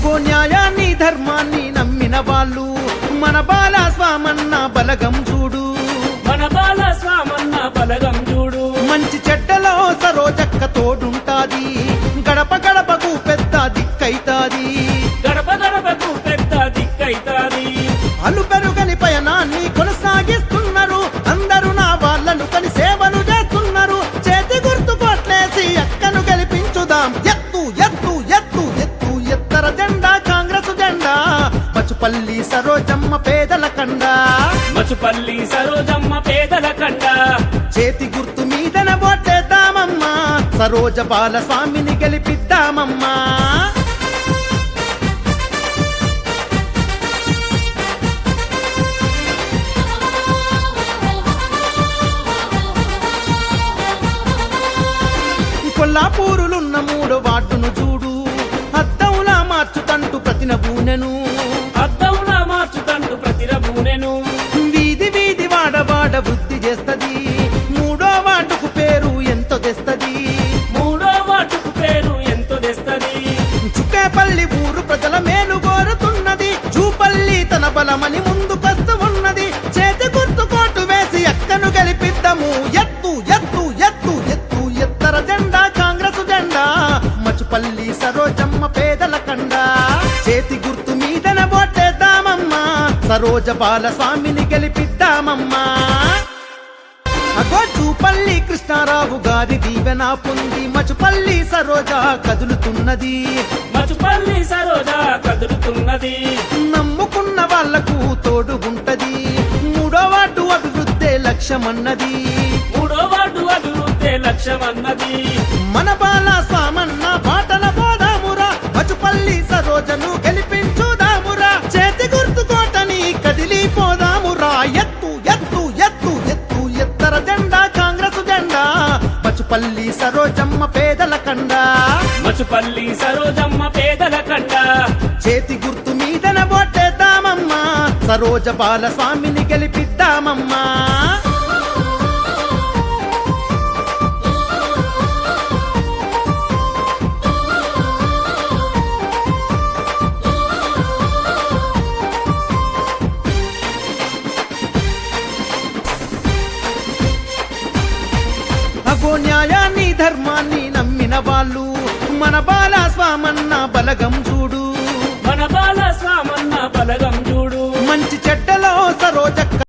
అగో న్యాయాన్ని ధర్మాన్ని నమ్మిన వాళ్ళు మన బాల స్వామన్న బలగం చూడు, మన బాల స్వామన్న బలగం చూడు. మంచి చెడ్డలో సరోజక్క తోడుంటాది, గడప గడపకు పెద్ద దిక్కైతాది, గడప గడపకు పెద్ద దిక్కైతాది. అలు పెరుగని పయనాన్ని కొనసాగిస్తున్నారు, అందరూ నా వాళ్ళను కని సేవలు చేస్తున్నారు. చేతి గుర్తు కొట్లేసి అక్కను గెలిపించుదాం, ఎత్తు ఎత్తు ఎత్తు ఎత్తు ఎత్తర జెండా కాంగ్రెస్ జెండా, మచుపల్లి సరోజమ్మ పేదల కండ, మచుపల్లి సరోజమ్మ పేదల కండ. చేతి గుర్తు మీదన ఓటేద్దామమ్మా, సరోజ బాల స్వామిని గెలిపిద్దామమ్మా. కొల్లాపూరులున్న 3వ వార్డును చూడు, అద్దంలా మార్చుతంటూ ప్రతినబూనెను, అద్దంలా మార్చుతంటూ ప్రతిరబూనెను. వీధి వీధి వాడవాడ వృద్ధి చేస్తది, 3వ వార్డుకు పేరు ఎంతో తెస్తది, 3వ వార్డుకు పేరు ఎంతో తెస్తది. చుక్కేపల్లి ఊరు ప్రజల మేలు కోరుతున్నది, చూపల్లి తన బలమని ముందుకొస్తూ ఉన్నది. చేతి గుర్తు కోటు వేసి అక్కను గెలిపిద్దాము, ఎత్తు ఎత్తు ఎత్తు ఎత్తు ఎత్తర జెండా కాంగ్రెస్ జెండా, మచుపల్లి సరోజమ్మ పేదల కండ. చేతి గుర్తు మీదన ఓటేద్దామమ్మా, సరోజ బాల స్వామిని గెలిపిద్దామమ్మా. అగో చూపల్లి కృష్ణారావు గారి దీవెన పొంది మచుపల్లి సరోజ కదులుతున్నది, మచుపల్లి సరోజ కదులుతున్నది. నమ్ముకున్న వాళ్లకు తోడుగుంటది, 3వ వార్డు అభివృద్ధే లక్ష్యమన్నది, 3వ వార్డు అభివృద్ధే లక్ష్యమన్నది. మన బాల స్వామన్న పాటల పోదామురా, మచుపల్లి సరోజను గెలిపించుదామురా. చేతి గుర్తు కోటని కదిలిపోదామురా, ఎత్తు ఎత్తు ఎత్తు ఎత్తు ఎత్తర జెండా కాంగ్రెస్ జెండా, మచుపల్లి సరోజమ్మ పేదల కండ, మచుపల్లి సరోజమ్మ పేదల కండ. చేతి గుర్తు మీదన ఓటేద్దామమ్మా, సరోజ బాల స్వామిని గెలిపిద్దామమ్మా. అగో న్యాయాన్ని ధర్మాన్ని నమ్మిన వాళ్ళు మన బాల స్వామన్న బలగం చూడు, మన బాల స్వామన్న బలగం చూడు. మంచి చెడ్డలో సరోజక్క